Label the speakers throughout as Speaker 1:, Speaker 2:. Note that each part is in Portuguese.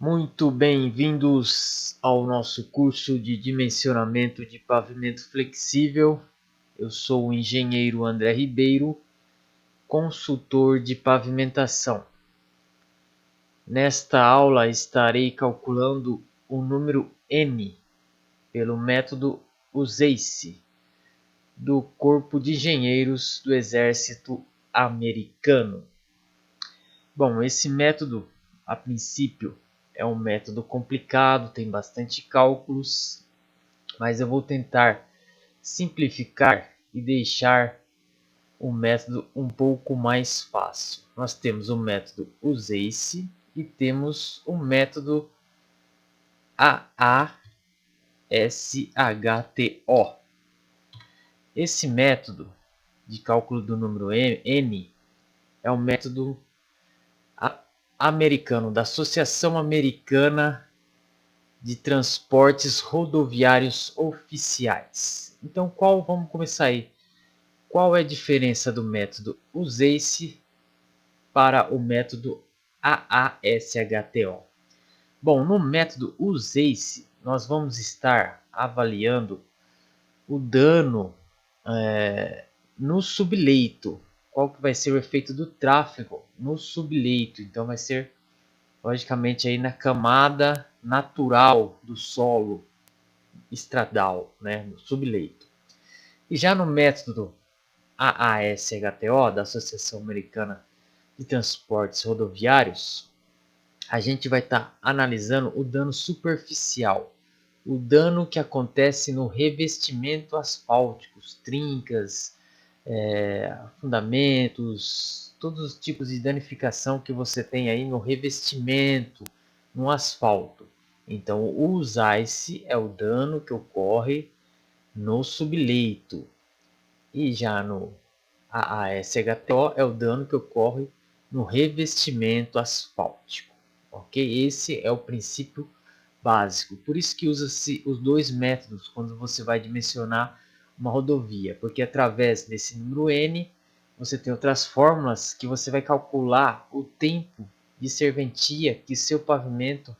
Speaker 1: Muito bem-vindos ao nosso curso de dimensionamento de pavimento flexível. Eu sou o engenheiro André Ribeiro, consultor de pavimentação. Nesta aula estarei calculando o número n pelo método USACE do Corpo de Engenheiros do Exército Americano. Bom, esse método, a princípio, é um método complicado, tem bastante cálculos, mas eu vou tentar simplificar e deixar o método um pouco mais fácil. Nós temos o método USACE e temos o método AASHTO. Esse método de cálculo do número n é o método americano, da Associação Americana de Transportes Rodoviários Oficiais. Então, vamos começar aí. Qual é a diferença do método USACE para o método AASHTO? Bom, no método USACE, nós vamos estar avaliando o dano no subleito. Qual que vai ser o efeito do tráfego no subleito? Então, vai ser, logicamente, aí na camada natural do solo estradal, né, no subleito. E já no método AASHTO, da Associação Americana de Transportes Rodoviários, a gente vai estar analisando o dano superficial, o dano que acontece no revestimento asfáltico, trincas, fundamentos, todos os tipos de danificação que você tem aí no revestimento, no asfalto. Então, o USACE é o dano que ocorre no subleito. E já no AASHTO é o dano que ocorre no revestimento asfáltico. Ok? Esse é o princípio básico. Por isso que usa-se os dois métodos quando você vai dimensionar uma rodovia, porque através desse número n você tem outras fórmulas que você vai calcular o tempo de serventia que seu pavimento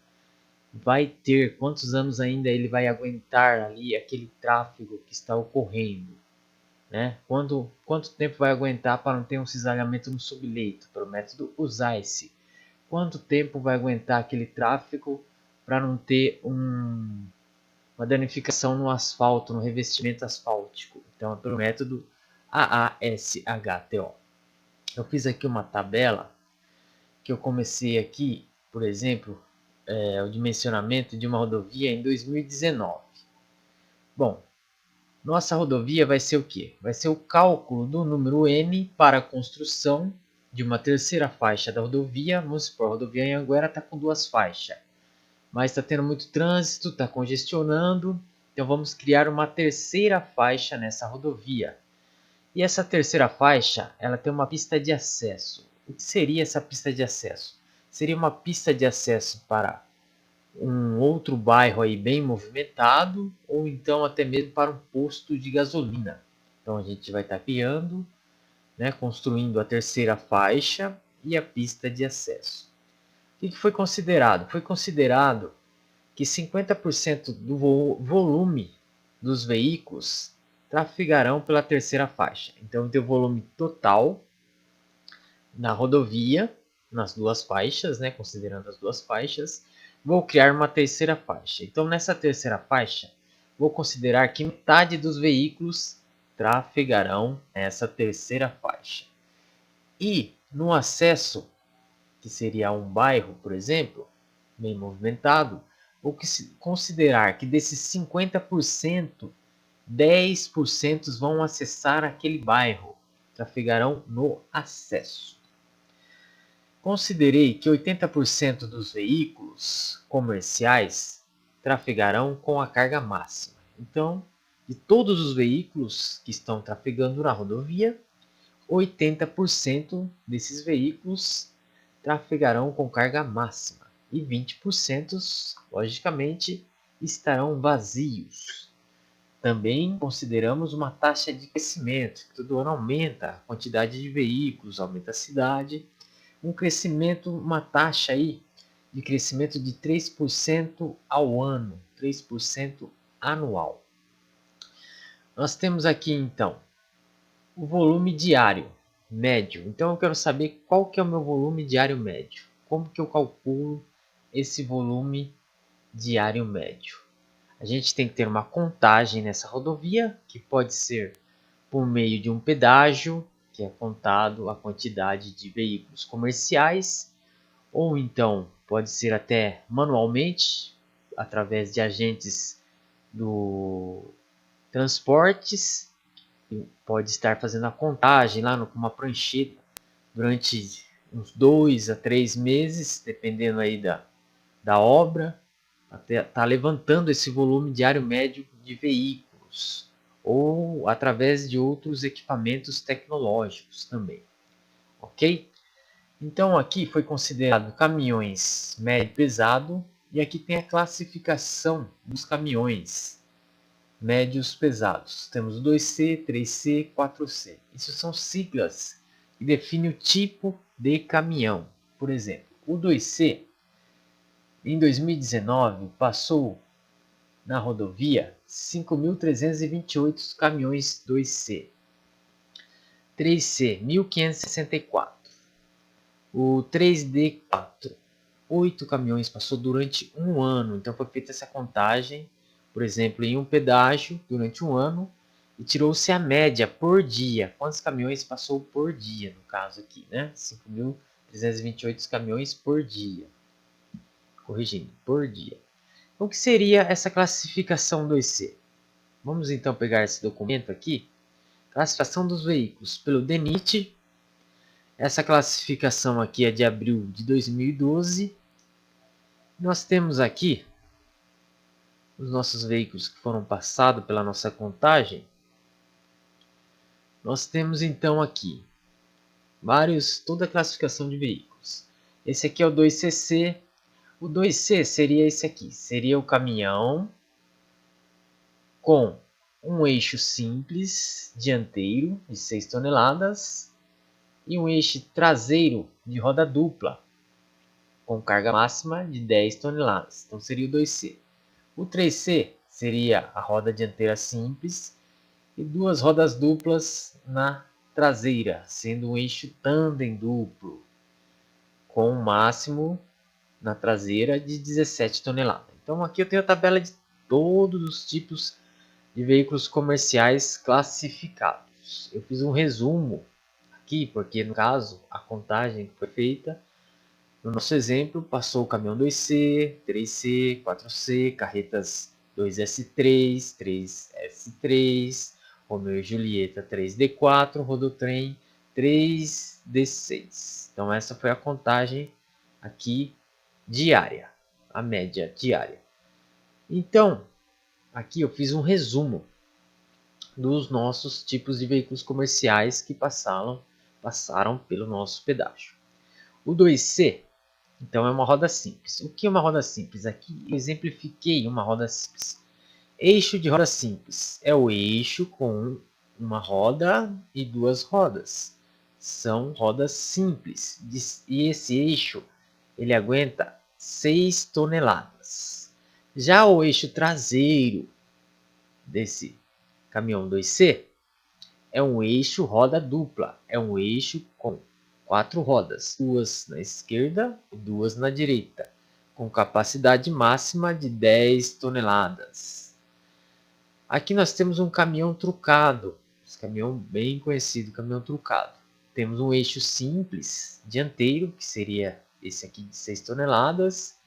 Speaker 1: vai ter, quantos anos ainda ele vai aguentar ali aquele tráfego que está ocorrendo, né? Quanto tempo vai aguentar para não ter um cisalhamento no subleito, pelo método USACE? Quanto tempo vai aguentar aquele tráfego para não ter uma danificação no asfalto, no revestimento asfáltico? Então, é pelo método AASHTO. Eu fiz aqui uma tabela que eu comecei aqui, por exemplo, o dimensionamento de uma rodovia em 2019. Bom, nossa rodovia vai ser o quê? Vai ser o cálculo do número n para a construção de uma terceira faixa da rodovia. Vamos supor, a rodovia em Anguera está com duas faixas, mas está tendo muito trânsito, está congestionando, então vamos criar uma terceira faixa nessa rodovia. E essa terceira faixa, ela tem uma pista de acesso. O que seria essa pista de acesso? Seria uma pista de acesso para um outro bairro aí bem movimentado, ou então até mesmo para um posto de gasolina. Então a gente vai estar criando, né, construindo a terceira faixa e a pista de acesso. O que foi considerado? Foi considerado que 50% do volume dos veículos trafegarão pela terceira faixa. Então tem o volume total na rodovia, nas duas faixas, né, considerando as duas faixas. Vou criar uma terceira faixa. Então, nessa terceira faixa, vou considerar que metade dos veículos trafegarão nessa terceira faixa. E no acesso, que seria um bairro, por exemplo, bem movimentado, vou considerar que desses 50%, 10% vão acessar aquele bairro, trafegarão no acesso. Considerei que 80% dos veículos comerciais trafegarão com a carga máxima. Então, de todos os veículos que estão trafegando na rodovia, 80% desses veículos trafegarão com carga máxima e 20%, logicamente, estarão vazios. Também consideramos uma taxa de crescimento, que todo ano aumenta a quantidade de veículos, aumenta a cidade. Um crescimento, uma taxa aí de crescimento de 3% ao ano, 3% anual. Nós temos aqui então o volume diário médio. Então eu quero saber qual que é o meu volume diário médio. Como que eu calculo esse volume diário médio? A gente tem que ter uma contagem nessa rodovia, que pode ser por meio de um pedágio, que é contado a quantidade de veículos comerciais, ou então pode ser até manualmente, através de agentes do transportes, que pode estar fazendo a contagem lá com uma prancheta durante uns 2 a 3 meses, dependendo aí da obra, até tá levantando esse volume diário médio de veículos, ou através de outros equipamentos tecnológicos também, ok? Então aqui foi considerado caminhões médio pesado, e aqui tem a classificação dos caminhões médios pesados. Temos 2C, 3C, 4C. Isso são siglas que definem o tipo de caminhão. Por exemplo, o 2C em 2019 passou na rodovia 5.328 caminhões 2C. 3C, 1.564. O 3D4, 8 caminhões passou durante um ano. Então foi feita essa contagem, por exemplo, em um pedágio durante um ano, e tirou-se a média por dia. Quantos caminhões passou por dia, no caso aqui, né? 5.328 caminhões por dia. Corrigindo, por dia. O que seria essa classificação 2C? Vamos então pegar esse documento aqui. Classificação dos veículos pelo DENIT. Essa classificação aqui é de abril de 2012. Nós temos aqui os nossos veículos que foram passados pela nossa contagem. Nós temos então aqui toda a classificação de veículos. Esse aqui é o 2CC. O 2C seria esse aqui. Seria o caminhão com um eixo simples dianteiro de 6 toneladas e um eixo traseiro de roda dupla com carga máxima de 10 toneladas. Então seria o 2C. O 3C seria a roda dianteira simples e duas rodas duplas na traseira, sendo um eixo tandem duplo, com um máximo na traseira de 17 toneladas. Então aqui eu tenho a tabela de todos os tipos de veículos comerciais classificados. Eu fiz um resumo aqui, porque no caso a contagem que foi feita, no nosso exemplo, passou o caminhão 2C, 3C, 4C, carretas 2S3, 3S3, Romeo e Julieta 3D4, Rodotrem 3D6. Então essa foi a contagem aqui diária, a média diária. Então, aqui eu fiz um resumo dos nossos tipos de veículos comerciais que passaram pelo nosso pedágio. O 2C, então, é uma roda simples. O que é uma roda simples? Aqui eu exemplifiquei uma roda simples. Eixo de roda simples é o eixo com uma roda e duas rodas. São rodas simples. E esse eixo ele aguenta 6 toneladas. Já o eixo traseiro desse caminhão 2C é um eixo roda dupla. É um eixo com 4 rodas, duas na esquerda e duas na direita, com capacidade máxima de 10 toneladas. Aqui nós temos um caminhão trucado, esse caminhão bem conhecido, caminhão trucado. Temos um eixo simples dianteiro, que seria esse aqui de 6 toneladas.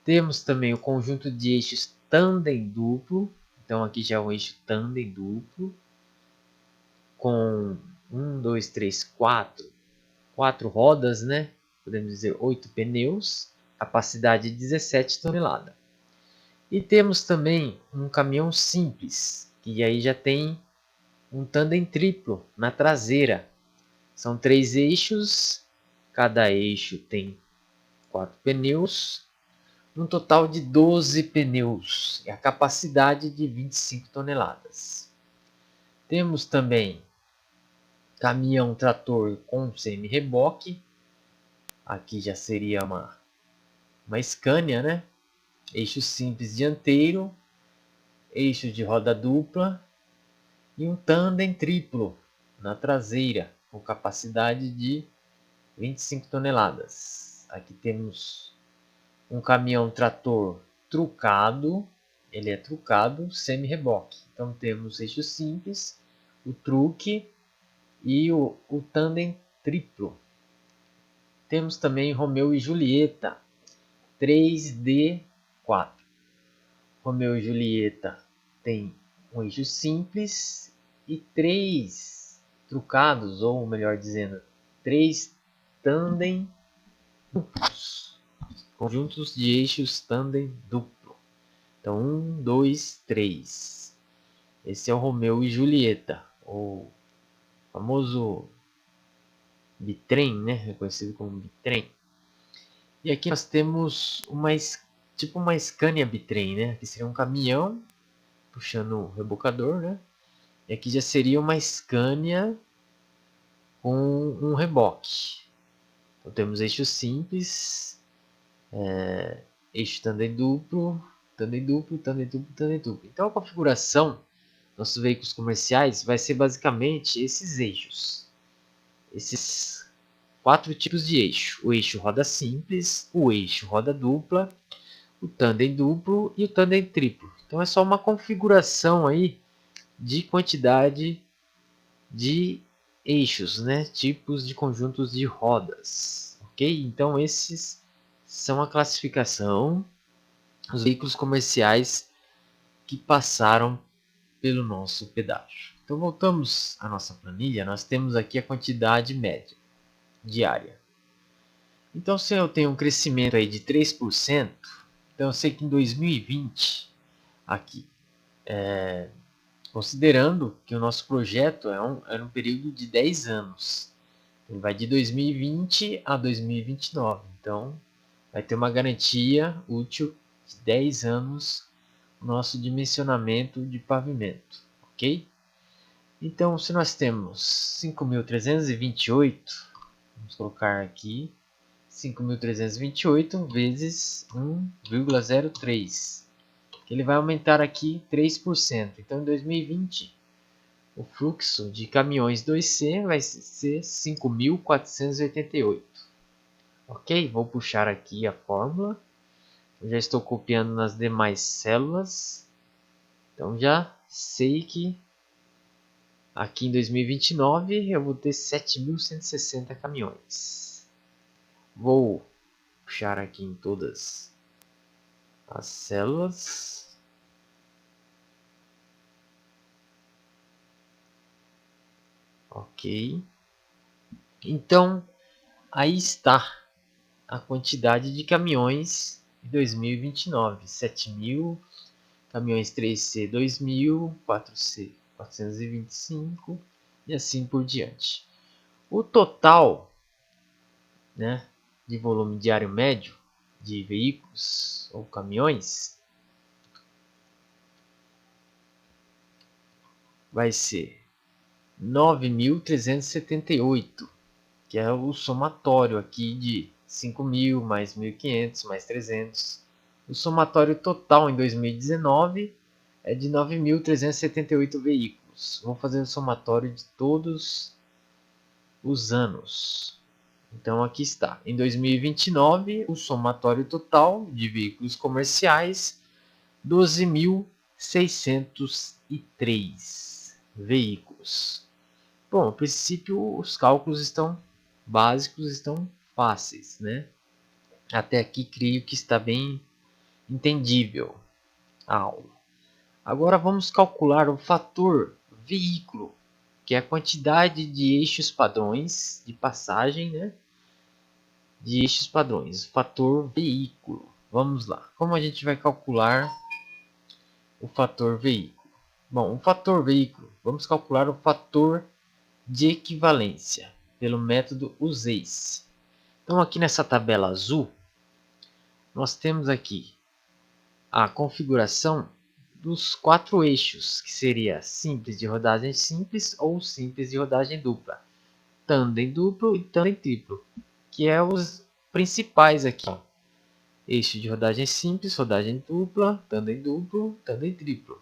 Speaker 1: Temos também o conjunto de eixos tandem duplo, então aqui já é um eixo tandem duplo, com 1, 2, 3, 4 rodas, né? Podemos dizer 8 pneus, capacidade de 17 toneladas. E temos também um caminhão simples, que aí já tem um tandem triplo na traseira. São 3 eixos, cada eixo tem 4 pneus, um total de 12 pneus e a capacidade de 25 toneladas. Temos também caminhão trator com semi-reboque. Aqui já seria uma uma Scania, né? Eixo simples dianteiro, eixo de roda dupla e um tandem triplo na traseira, com capacidade de 25 toneladas. Aqui temos um caminhão trator trucado, ele é trucado semi-reboque. Então temos eixo simples, o truque e o tandem triplo. Temos também Romeu e Julieta 3D4. Romeu e Julieta tem um eixo simples e 3 trucados, ou melhor dizendo, 3 tandem duplos, conjuntos de eixos tandem duplo. Então 1, 2, 3. Esse é o Romeu e Julieta, o famoso bitrem, né? Reconhecido como bitrem. E aqui nós temos tipo uma Scania bitrem, né? Que seria um caminhão puxando o rebocador, né? E aqui já seria uma Scania com um reboque. Então temos eixo simples, eixo tandem duplo, tandem duplo, tandem duplo, tandem duplo. Então a configuração dos nossos veículos comerciais vai ser basicamente esses eixos. Esses 4 tipos de eixo. O eixo roda simples, o eixo roda dupla, o tandem duplo e o tandem triplo. Então é só uma configuração aí de quantidade de eixos, né? Tipos de conjuntos de rodas, ok? Então esses são a classificação dos veículos comerciais que passaram pelo nosso pedágio. Então voltamos à nossa planilha, nós temos aqui a quantidade média diária. Então se eu tenho um crescimento aí de 3%, então eu sei que em 2020, aqui, considerando que o nosso projeto era um período de 10 anos. Ele vai de 2020 a 2029. Então, vai ter uma garantia útil de 10 anos no nosso dimensionamento de pavimento. Ok? Então, se nós temos 5.328, vamos colocar aqui 5.328 vezes 1,03. Ele vai aumentar aqui 3%. Então, em 2020, o fluxo de caminhões 2C vai ser 5.488. Ok? Vou puxar aqui a fórmula. Eu já estou copiando nas demais células. Então, já sei que aqui em 2029 eu vou ter 7.160 caminhões. Vou puxar aqui em todas as células. Ok. Então, aí está a quantidade de caminhões em 2029. 7.000, caminhões 3C 2.000, 4C 425 e assim por diante. O total, né, de volume diário médio de veículos ou caminhões vai ser 9.378, que é o somatório aqui de 5.000 mais 1.500 mais 300. O somatório total em 2019 é de 9.378 veículos. Vamos fazer o somatório de todos os anos. Então aqui está. Em 2029, o somatório total de veículos comerciais 12.603 veículos. Bom, a princípio os cálculos estão básicos, estão fáceis, né? Até aqui creio que está bem entendível a aula. Agora vamos calcular o fator veículo, que é a quantidade de eixos padrões de passagem, né? De eixos padrões, fator veículo. Vamos lá. Como a gente vai calcular o fator veículo? Bom, o fator veículo, vamos calcular o fator de equivalência pelo método USACE. Então aqui nessa tabela azul, nós temos aqui a configuração dos 4 eixos, que seria simples de rodagem simples ou simples de rodagem dupla, tandem duplo e tandem triplo, que é os principais aqui. eixo de rodagem simples, rodagem dupla, tandem duplo, tandem triplo.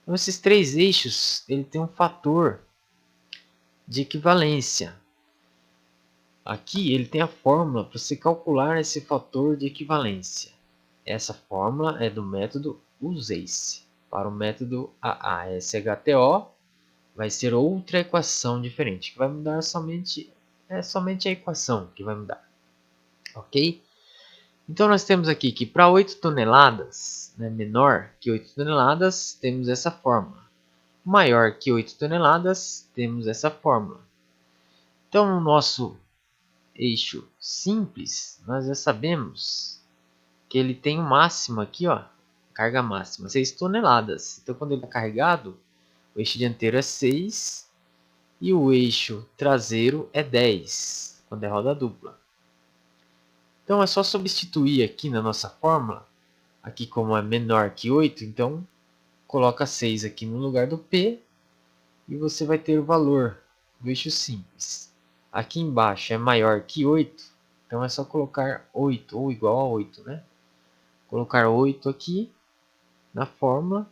Speaker 1: Então esses três eixos ele tem um fator de equivalência. Aqui ele tem a fórmula para você calcular esse fator de equivalência. Essa fórmula é do método USACE. Para o método AASHTO vai ser outra equação diferente, que vai mudar somente a equação que vai mudar. Ok? Então nós temos aqui que para 8 toneladas, né, menor que 8 toneladas, temos essa fórmula. Maior que 8 toneladas, temos essa fórmula. Então no nosso eixo simples, nós já sabemos que ele tem o máximo aqui, ó, carga máxima, 6 toneladas. Então quando ele está carregado, o eixo dianteiro é 6 e o eixo traseiro é 10, quando é roda dupla. Então é só substituir aqui na nossa fórmula, aqui como é menor que 8, então coloca 6 aqui no lugar do P e você vai ter o valor do eixo simples. Aqui embaixo é maior que 8, então é só colocar 8 ou igual a 8, né? Colocar 8 aqui na fórmula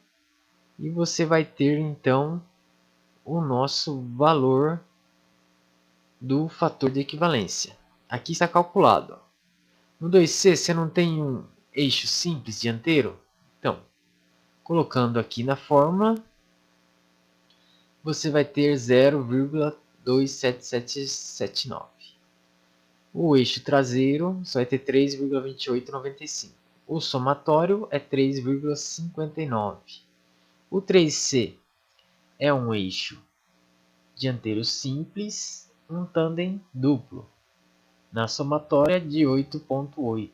Speaker 1: e você vai ter então o nosso valor do fator de equivalência. Aqui está calculado. No 2C você não tem um eixo simples dianteiro? Então, colocando aqui na fórmula, você vai ter 0,27779. O eixo traseiro você vai ter 3,2895. O somatório é 3,59. O 3C é um eixo dianteiro simples, um tandem duplo, na somatória de 8,8.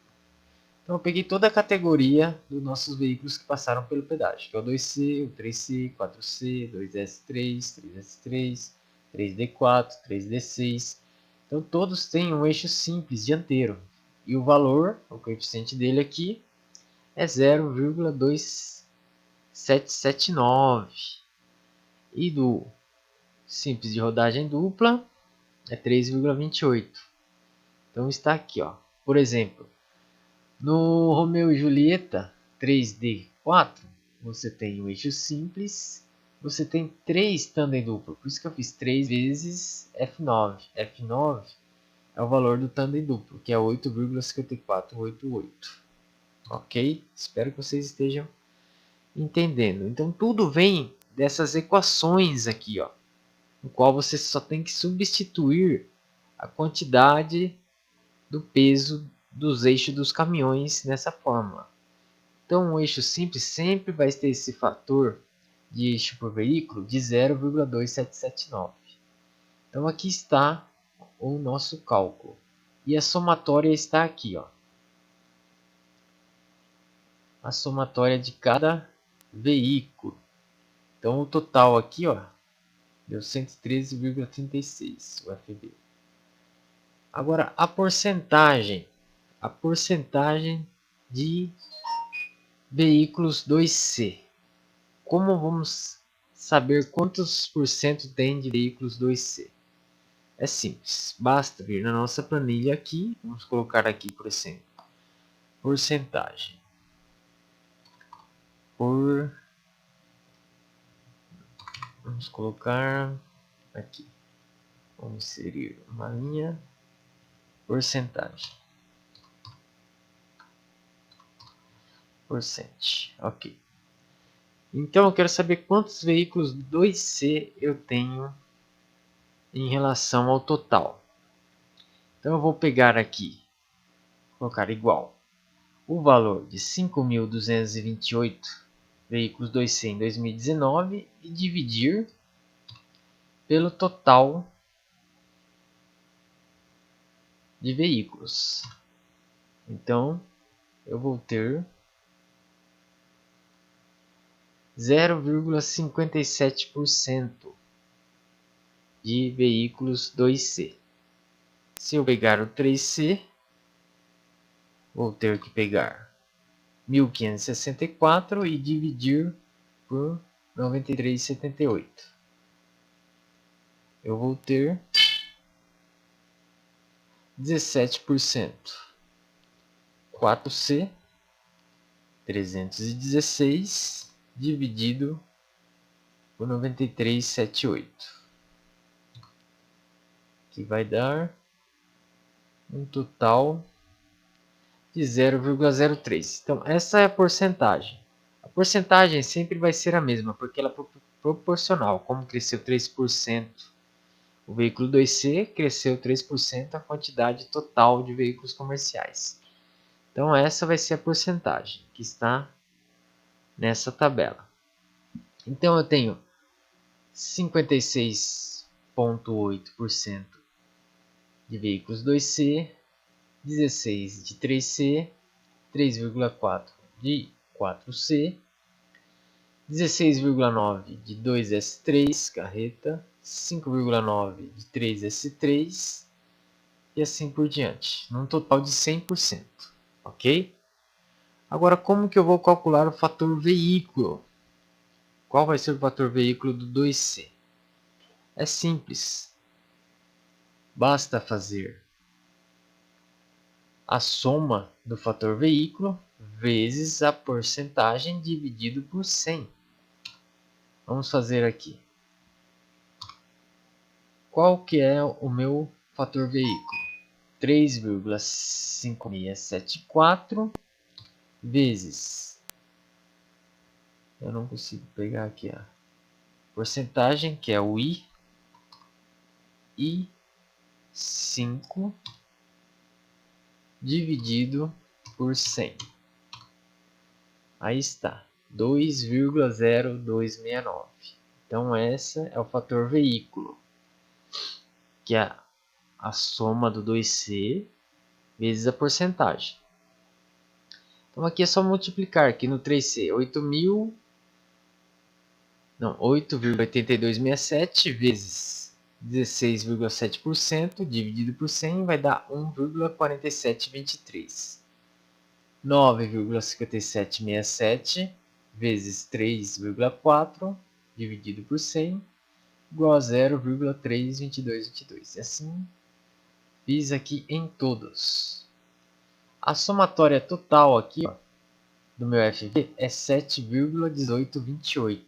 Speaker 1: Então eu peguei toda a categoria dos nossos veículos que passaram pelo pedágio, que é o 2C, o 3C, 4C, 2S3, 3S3, 3D4, 3D6. Então todos têm um eixo simples dianteiro. E o valor, o coeficiente dele aqui, é 0,2779. E do simples de rodagem dupla é 3,28. Então está aqui, ó. Por exemplo, no Romeo e Julieta 3D4, você tem um eixo simples, você tem 3 tandem duplo, por isso que eu fiz 3 vezes F9. F9 é o valor do tandem duplo, que é 8,5488. Ok? Espero que vocês estejam entendendo. Então tudo vem dessas equações aqui, ó, no qual você só tem que substituir a quantidade do peso dos eixos dos caminhões nessa fórmula. Então, um eixo simples sempre vai ter esse fator de eixo por veículo de 0,2779. Então, aqui está o nosso cálculo. E a somatória está aqui, ó. A somatória de cada veículo. Então, o total aqui, ó, deu 113,36 o FB. Agora, a porcentagem de veículos 2C. Como vamos saber quantos por cento tem de veículos 2C? É simples, basta vir na nossa planilha aqui, vamos colocar aqui, por exemplo, porcentagem. Vamos colocar aqui, vamos inserir uma linha, porcentagem. Ok. Então eu quero saber quantos veículos 2C eu tenho em relação ao total. Então eu vou pegar aqui, colocar igual o valor de 5.228 veículos 2C em 2019 e dividir pelo total de veículos. Então eu vou ter 0,57% de veículos 2C. Se eu pegar o 3C, vou ter que pegar 1.564 e dividir por 93,78. Eu vou ter 17%. 4C 316 dividido por 9378, que vai dar um total de 0,03. Então essa é a porcentagem. A porcentagem sempre vai ser a mesma, porque ela é proporcional. Como cresceu 3% o veículo 2C, cresceu 3% a quantidade total de veículos comerciais. Então essa vai ser a porcentagem que está nessa tabela. Então eu tenho 56,8% de veículos 2C, 16% de 3C, 3,4% de 4C, 16,9% de 2S3 carreta, 5,9% de 3S3 e assim por diante, num total de 100%, ok? Agora, como que eu vou calcular o fator veículo? Qual vai ser o fator veículo do 2C? É simples. Basta fazer a soma do fator veículo vezes a porcentagem dividido por 100. Vamos fazer aqui. Qual que é o meu fator veículo? 3,5674 vezes... Eu não consigo pegar aqui a porcentagem, que é o I, e 5 dividido por 100. Aí está, 2,0269. Então essa é o fator veículo, que é a soma do 2C vezes a porcentagem. Então aqui é só multiplicar, aqui no 3C, 8,8267 vezes 16,7% dividido por 100 vai dar 1,4723. 9,5767 vezes 3,4 dividido por 100 igual a 0,32222. E assim fiz aqui em todos. A somatória total aqui, ó, do meu FV é 7,1828.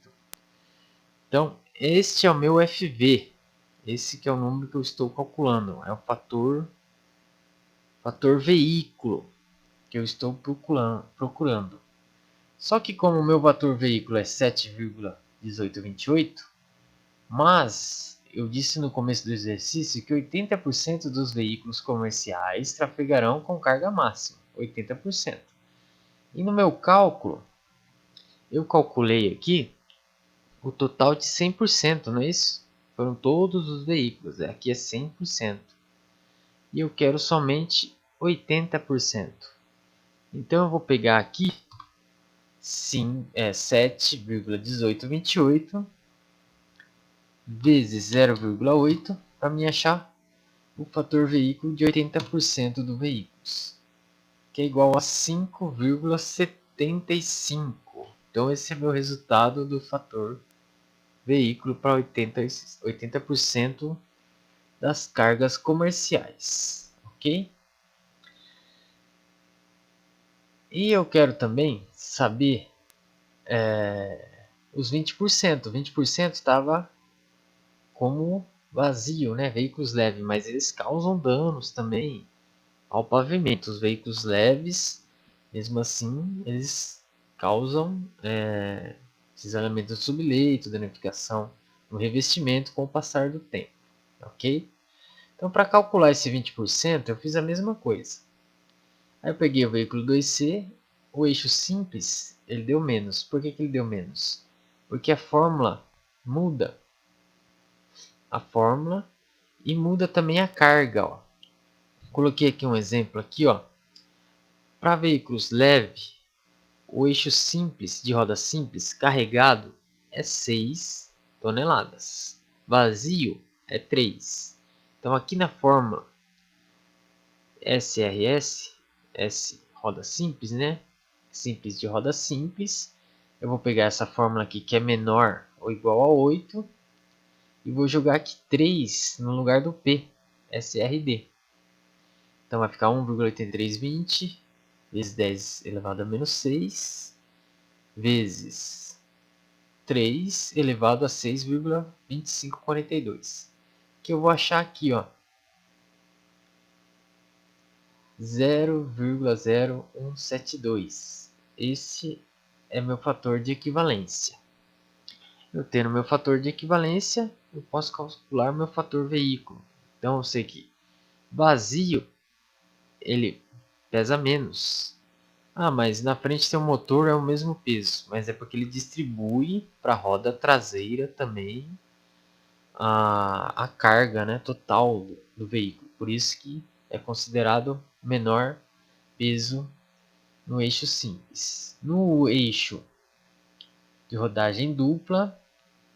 Speaker 1: Então, este é o meu FV. Esse que é o número que eu estou calculando. É o fator veículo que eu estou procurando. Só que como o meu fator veículo é 7,1828, mas eu disse no começo do exercício que 80% dos veículos comerciais trafegarão com carga máxima. 80%. E no meu cálculo, eu calculei aqui o total de 100%, não é isso? Foram todos os veículos, aqui é 100%. E eu quero somente 80%. Então eu vou pegar aqui 7,1828 vezes 0,8 para me achar o fator veículo de 80% do veículos, que é igual a 5,75. Então esse é meu resultado do fator veículo para 80% das cargas comerciais, ok? E eu quero também saber os 20%. 20% estava como vazio, né? Veículos leves, mas eles causam danos também ao pavimento. Os veículos leves, mesmo assim, eles causam deslizamento do subleito, danificação no revestimento com o passar do tempo, ok? Então, para calcular esse 20%, eu fiz a mesma coisa. Aí eu peguei o veículo 2C, o eixo simples, ele deu menos. Por que ele deu menos? Porque a fórmula muda. A fórmula e muda também a carga. Ó. Coloquei aqui um exemplo aqui, ó. Para veículos leves, o eixo simples de roda simples carregado é 6 toneladas. Vazio é 3. Então aqui na fórmula SRS, S roda simples, né? Simples de roda simples. Eu vou pegar essa fórmula aqui que é menor ou igual a 8 e vou jogar aqui 3 no lugar do P, SRD. Então vai ficar 1,8320 vezes 10 elevado a menos 6, vezes 3 elevado a 6,2542. Que eu vou achar aqui, ó, 0,0172. Esse é meu fator de equivalência. Eu tendo meu fator de equivalência, eu posso calcular meu fator veículo. Então eu sei que vazio ele pesa menos. Ah, mas na frente tem um motor, é o mesmo peso, mas é porque ele distribui para a roda traseira também a carga, né, total do veículo. Por isso que é considerado menor peso no eixo simples. No eixo de rodagem dupla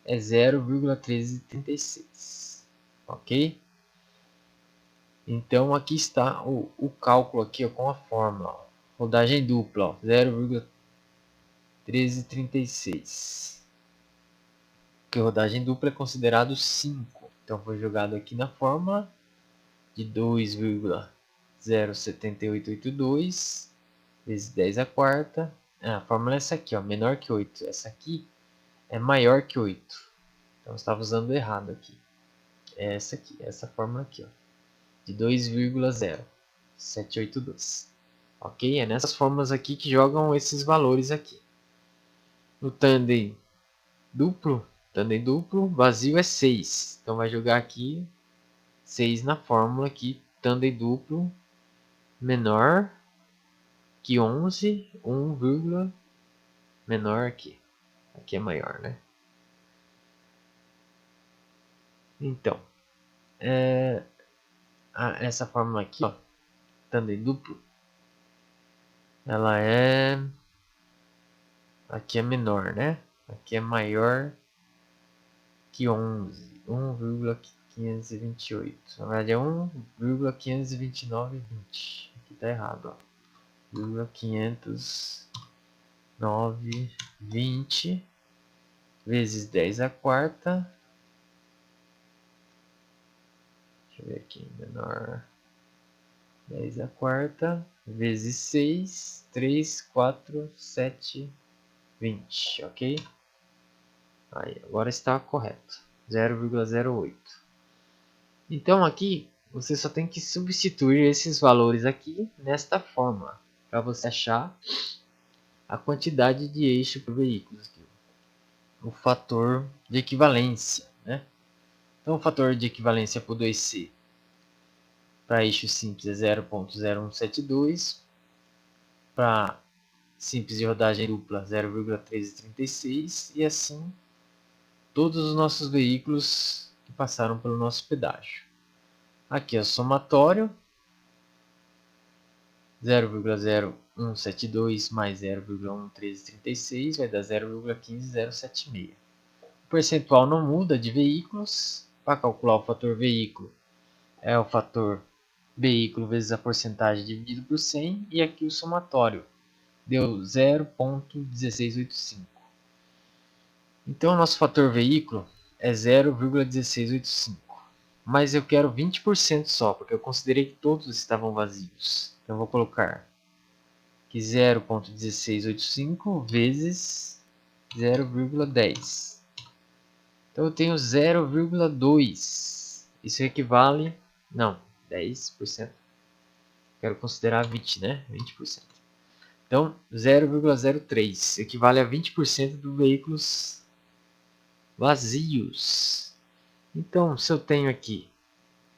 Speaker 1: é 0,1336, ok? Então aqui está o cálculo aqui, ó, com a fórmula, ó. Rodagem dupla, 0,1336. Porque rodagem dupla é considerado 5. Então foi jogado aqui na fórmula de 2,07882 vezes 10 a quarta. A fórmula é essa aqui, ó, menor que 8. Essa aqui é maior que 8. Então eu estava usando errado aqui. É essa aqui, essa fórmula aqui, ó, de 2,0782. Ok? É nessas fórmulas aqui que jogam esses valores aqui. No tandem duplo, vazio é 6. Então vai jogar aqui 6 na fórmula aqui, tandem duplo menor que 11, 1, menor aqui. Aqui é maior, né? Então, essa fórmula aqui, ó, tandem duplo, ela é... Aqui é menor, né? Aqui é maior que 11, 1,528. Na verdade é 1,52920. Aqui tá errado, ó. 1,50920 vezes 10 a quarta. Deixa eu ver aqui, menor. 10 a quarta vezes 6, 3, 4, 7, 20, ok? Aí, agora está correto, 0,08. Então aqui você só tem que substituir esses valores aqui nesta fórmula para você achar a quantidade de eixo por veículo, o fator de equivalência, né? Então o fator de equivalência por 2C para eixo simples é 0,0172, para simples de rodagem dupla 0,1336 e assim todos os nossos veículos que passaram pelo nosso pedágio. Aqui é o somatório, 0,0172 mais 0,1336 vai dar 0,15076. O percentual não muda de veículos. Para calcular o fator veículo, é o fator veículo vezes a porcentagem dividido por 100. E aqui o somatório deu 0,1685. Então o nosso fator veículo é 0,1685. Mas eu quero 20% só, porque eu considerei que todos estavam vazios. Então eu vou colocar que 0,1685 vezes 0,10. Então eu tenho 0,2. Isso equivale... Não, 10%. Quero considerar 20, né? 20%. Então, 0,03 equivale a 20% dos veículos vazios. Então, se eu tenho aqui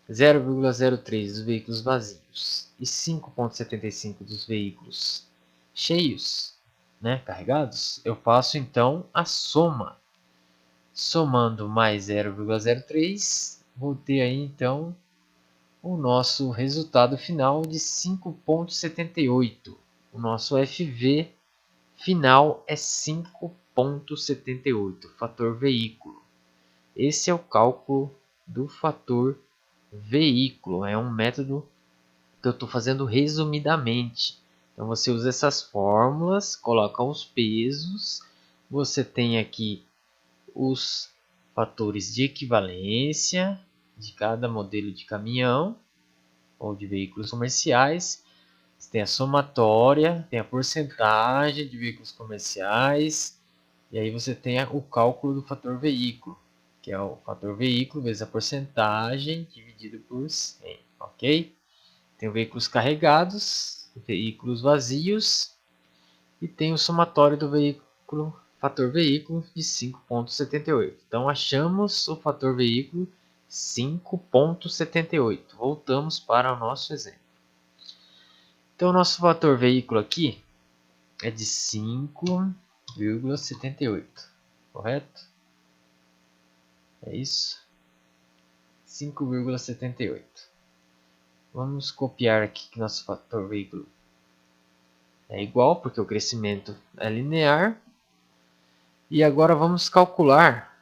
Speaker 1: 0,03 dos veículos vazios e 5,75 dos veículos cheios, né, carregados, eu faço então a soma. Somando mais 0,03, vou ter aí então o nosso resultado final de 5,78. O nosso FV final é 5,78, fator veículo. Esse é o cálculo do fator veículo. É um método que eu estou fazendo resumidamente. Então você usa essas fórmulas, coloca os pesos, você tem aqui os fatores de equivalência de cada modelo de caminhão ou de veículos comerciais. Você tem a somatória, tem a porcentagem de veículos comerciais, e aí você tem o cálculo do fator veículo, que é o fator veículo vezes a porcentagem dividido por 100, ok? Tem veículos carregados, veículos vazios, e tem o somatório do veículo, fator veículo de 5,78. Então achamos o fator veículo 5,78. Voltamos para o nosso exemplo. Então o nosso fator veículo aqui é de 5,78, correto? É isso? 5,78. Vamos copiar aqui que nosso fator veículo é igual, porque o crescimento é linear. E agora vamos calcular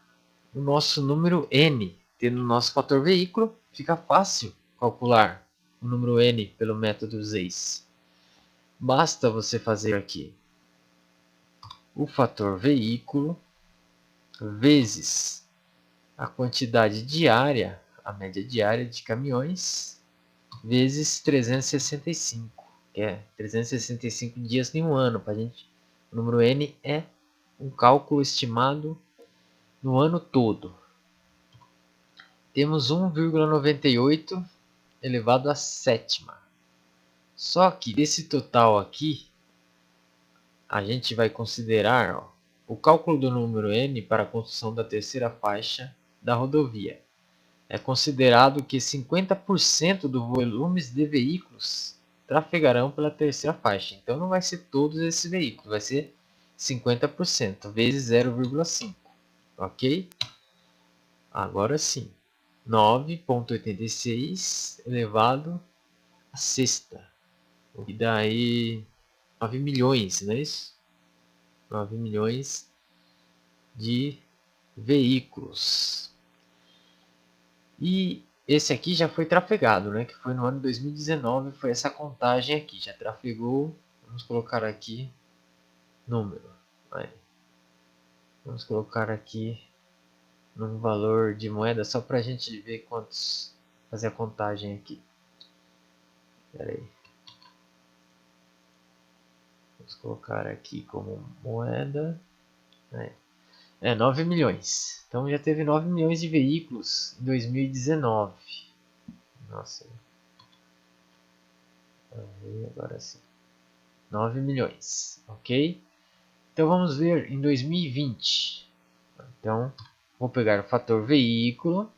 Speaker 1: o nosso número n. Tendo o nosso fator veículo, fica fácil calcular o número n pelo método Zeiss. Basta você fazer aqui o fator veículo vezes a quantidade diária, a média diária de caminhões, vezes 365, que é 365 dias em um ano. Pra gente, o número n é um cálculo estimado no ano todo. Temos 1,98 elevado à sétima. Só que desse total aqui, a gente vai considerar o cálculo do número n para a construção da terceira faixa da rodovia. É considerado que 50% dos volumes de veículos trafegarão pela terceira faixa. Então não vai ser todos esses veículos, vai ser 50% vezes 0,5, ok? Agora sim, 9,86 elevado à sexta, o que dá aí 9 milhões, não é isso? 9 milhões de veículos. E esse aqui já foi trafegado, né? Que foi no ano 2019, foi essa contagem aqui, já trafegou. Vamos colocar aqui número. Vai. Vamos colocar aqui num valor de moeda só para a gente ver quantos. Fazer a contagem aqui. Espera aí. Vamos colocar aqui como moeda. 9 milhões. Então já teve 9 milhões de veículos em 2019. Nossa. Agora sim. 9 milhões, ok? Então vamos ver em 2020. Então vou pegar o fator veículo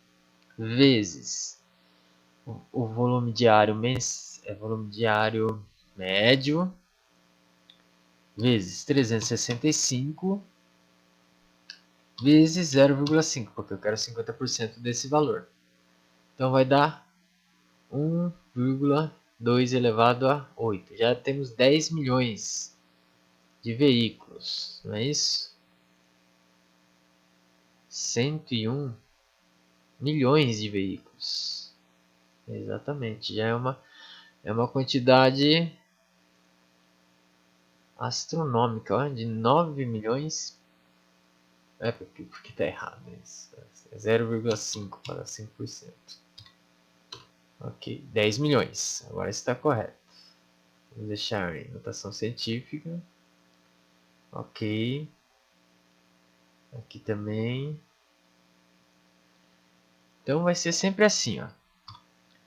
Speaker 1: vezes o volume diário médio vezes 365 vezes 0,5, porque eu quero 50% desse valor. Então vai dar 1,2 elevado a 8. Já temos 10 milhões de veículos, não é isso? 101 milhões de veículos. Exatamente, já é uma quantidade astronômica, ó, de 9 milhões. É porque está errado isso. É 0,5 para 5%. Ok, 10 milhões. Agora está correto. Vamos deixar em notação científica. Ok. Aqui também. Então vai ser sempre assim, ó.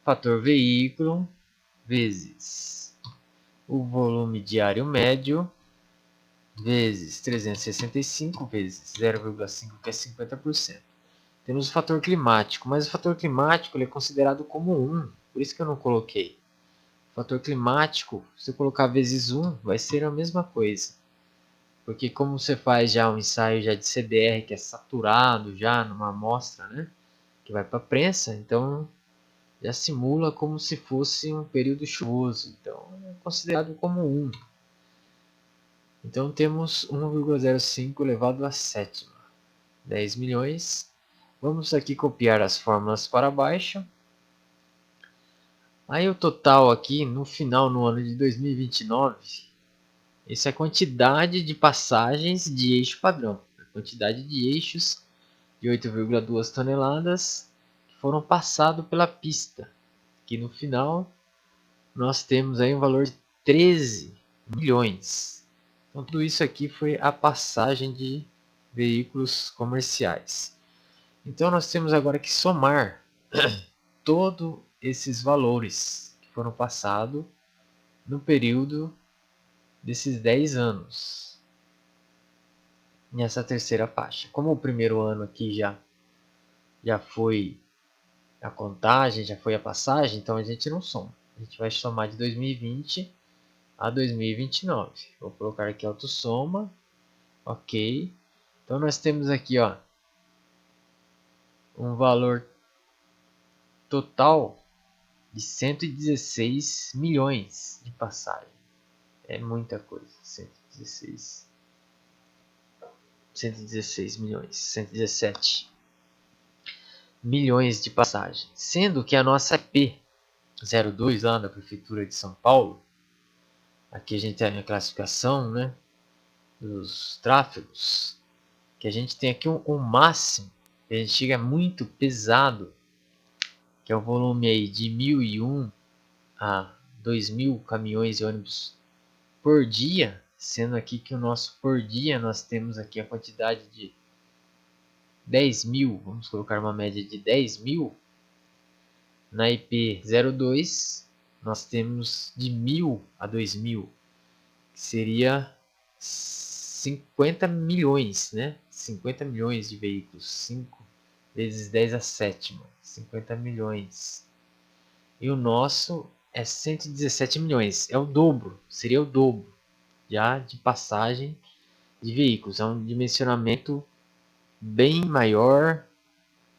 Speaker 1: Fator veículo vezes o volume diário médio vezes 365 vezes 0,5, que é 50%. Temos o fator climático, mas o fator climático ele é considerado como 1, por isso que eu não coloquei. O fator climático, se eu colocar vezes 1, vai ser a mesma coisa. Porque como você faz já um ensaio já de CDR, que é saturado já numa amostra, né, que vai para a prensa, então já simula como se fosse um período chuvoso. Então é considerado como 1. Então temos 1,05 elevado à sétima. 10 milhões. Vamos aqui copiar as fórmulas para baixo. Aí o total aqui, no final, no ano de 2029, isso é a quantidade de passagens de eixo padrão. A quantidade de eixos de 8,2 toneladas que foram passados pela pista. Que no final nós temos aí um valor de 13 milhões. Então tudo isso aqui foi a passagem de veículos comerciais. Então nós temos agora que somar todos esses valores que foram passados no período desses 10 anos nessa terceira faixa. Como o primeiro ano aqui já foi a contagem, já foi a passagem, então a gente não soma. A gente vai somar de 2020 a 2029. Vou colocar aqui autossoma. Ok. Então nós temos aqui, ó, um valor total de 116 milhões de passagem. É muita coisa. 116 milhões. 117 milhões de passagem. Sendo que a nossa P02 lá da Prefeitura de São Paulo, aqui a gente tem a classificação, né, dos tráfegos, que a gente tem aqui um máximo, que a gente chega muito pesado, que é o volume aí de 1.001 a 2.000 caminhões e ônibus por dia, sendo aqui que o nosso por dia nós temos aqui a quantidade de 10.000, vamos colocar uma média de 10.000. Na IP02 nós temos de 1.000 a 2.000, que seria 50 milhões, né? 50 milhões de veículos, 5 vezes 10 a sétima, 50 milhões. E o nosso é 117 milhões, é o dobro, seria o dobro já de passagem de veículos. É um dimensionamento bem maior,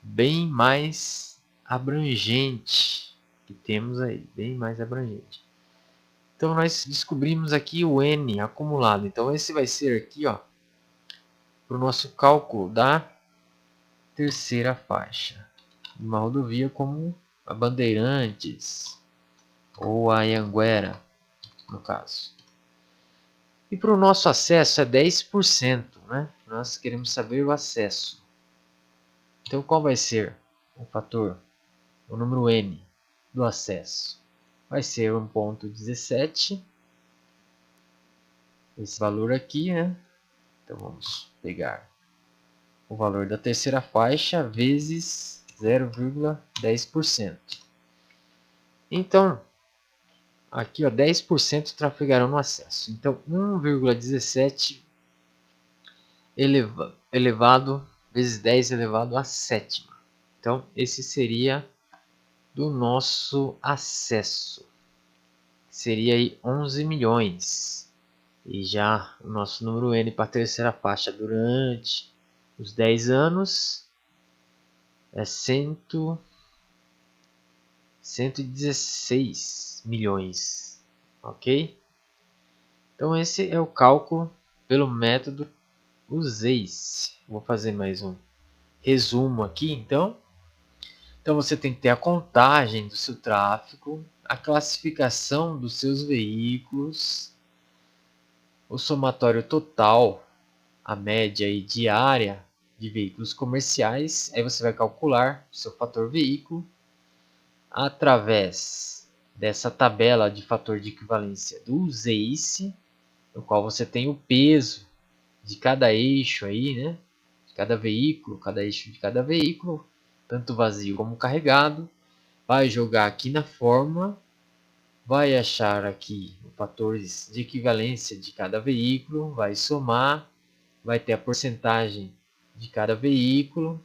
Speaker 1: bem mais abrangente que temos aí, bem mais abrangente. Então nós descobrimos aqui o N acumulado. Então esse vai ser aqui, ó, para o nosso cálculo da terceira faixa de uma rodovia como a Bandeirantes ou a Anhanguera, no caso. E para o nosso acesso é 10%, né? Nós queremos saber o acesso. Então qual vai ser o fator, o número N do acesso? Vai ser 1,17, esse valor aqui, né? Então vamos pegar o valor da terceira faixa vezes 0,10%. Então, aqui, ó, 10% trafegarão no acesso. Então, 1,17 elevado vezes 10 elevado à sétima. Então, esse seria do nosso acesso. Seria aí 11 milhões. E já o nosso número N para a terceira faixa durante os 10 anos é 116 milhões, ok? Então esse é o cálculo pelo método USACE. Vou fazer mais um resumo aqui, então. Então você tem que ter a contagem do seu tráfego, a classificação dos seus veículos, o somatório total, a média e diária de veículos comerciais. Aí você vai calcular o seu fator veículo através dessa tabela de fator de equivalência do ZACE, no qual você tem o peso de cada eixo aí, né? De cada veículo, cada eixo de cada veículo, tanto vazio como carregado. Vai jogar aqui na fórmula, vai achar aqui os fatores de equivalência de cada veículo, vai somar, vai ter a porcentagem de cada veículo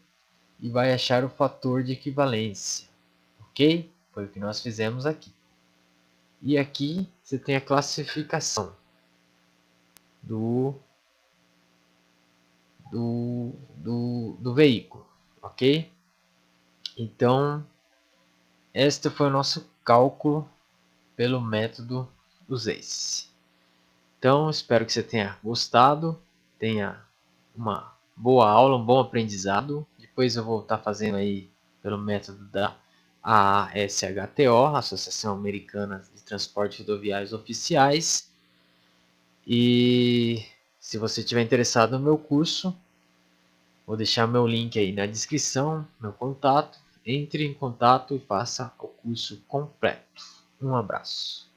Speaker 1: e vai achar o fator de equivalência, ok? Foi o que nós fizemos aqui. E aqui você tem a classificação do veículo, ok? Então, este foi o nosso cálculo pelo método USACE. Então, espero que você tenha gostado, tenha uma boa aula, um bom aprendizado. Depois eu vou estar fazendo aí pelo método da AASHTO, Associação Americana de Transportes Rodoviários Oficiais. E se você estiver interessado no meu curso, vou deixar meu link aí na descrição, meu contato. Entre em contato e faça o curso completo. Um abraço.